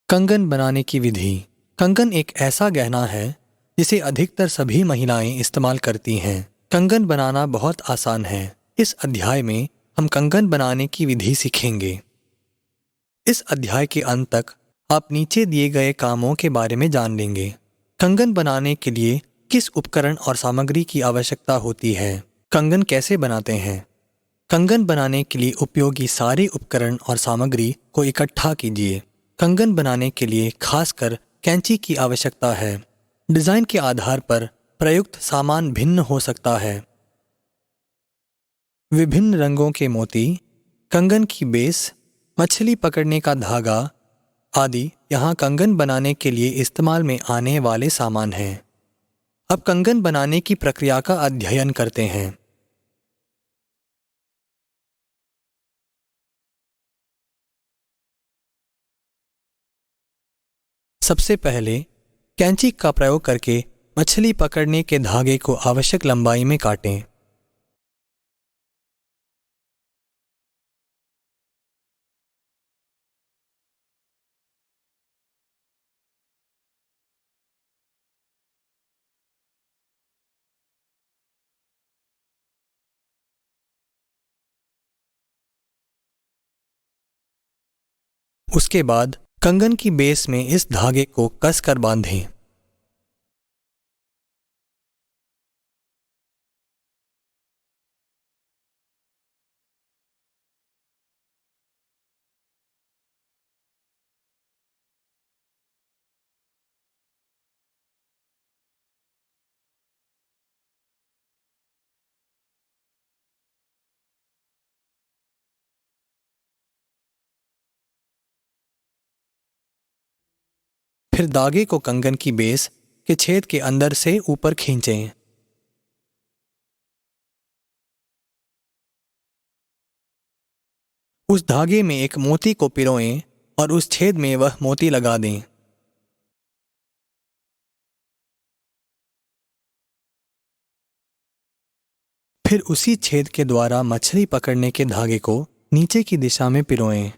कंगन बनाने की विधि। कंगन एक ऐसा गहना है जिसे अधिकतर सभी महिलाएं इस्तेमाल करती हैं। कंगन बनाना बहुत आसान है। इस अध्याय में हम कंगन बनाने की विधि सीखेंगे। इस अध्याय के अंत तक आप नीचे दिए गए कामों के बारे में जान लेंगे। कंगन बनाने के लिए किस उपकरण और सामग्री की आवश्यकता होती है? कंगन कैसे बनाते हैं? कंगन बनाने के लिए उपयोगी सारे उपकरण और सामग्री को इकट्ठा कीजिए। कंगन बनाने के लिए खासकर कैंची की आवश्यकता है। डिजाइन के आधार पर प्रयुक्त सामान भिन्न हो सकता है। विभिन्न रंगों के मोती, कंगन की बेस, मछली पकड़ने का धागा आदि यहाँ कंगन बनाने के लिए इस्तेमाल में आने वाले सामान हैं। अब कंगन बनाने की प्रक्रिया का अध्ययन करते हैं। सबसे पहले कैंची का प्रयोग करके मछली पकड़ने के धागे को आवश्यक लंबाई में काटें। उसके बाद कंगन की बेस में इस धागे को कसकर बांधें। फिर धागे को कंगन की बेस के छेद के अंदर से ऊपर खींचें। उस धागे में एक मोती को पिरोएं और उस छेद में वह मोती लगा दें। फिर उसी छेद के द्वारा मछली पकड़ने के धागे को नीचे की दिशा में पिरोएं।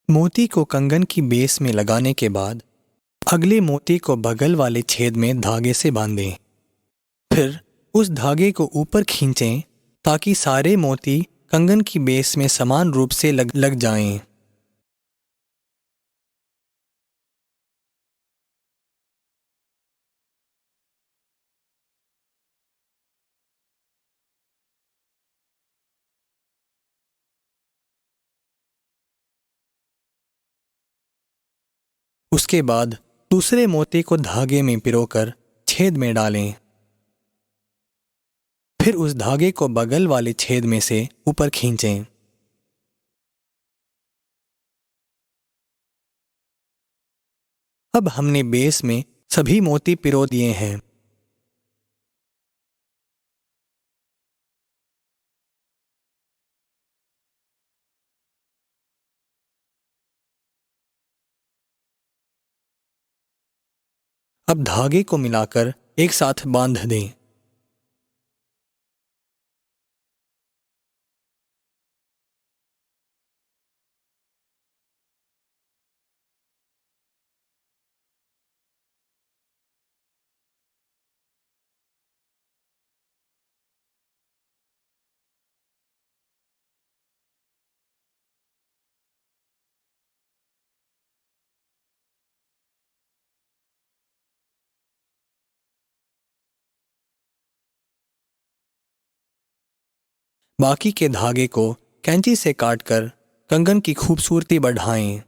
मोती को कंगन की बेस में लगाने के बाद अगले मोती को बगल वाले छेद में धागे से बांधें। फिर उस धागे को ऊपर खींचें ताकि सारे मोती कंगन की बेस में समान रूप से लग जाएं। उसके बाद दूसरे मोती को धागे में पिरोकर छेद में डालें। फिर उस धागे को बगल वाले छेद में से ऊपर खींचें। अब हमने बेस में सभी मोती पिरो दिए हैं। अब धागे को मिलाकर एक साथ बांध दें। बाकी के धागे को कैंची से काटकर कंगन की खूबसूरती बढ़ाएं।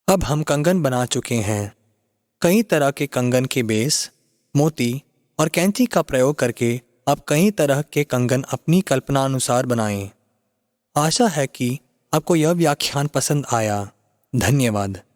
अब हम कंगन बना चुके हैं। कई तरह के कंगन के बेस, मोती और कैंची का प्रयोग करके आप कई तरह के कंगन अपनी कल्पना अनुसार बनाएं। आशा है कि आपको यह व्याख्यान पसंद आया। धन्यवाद।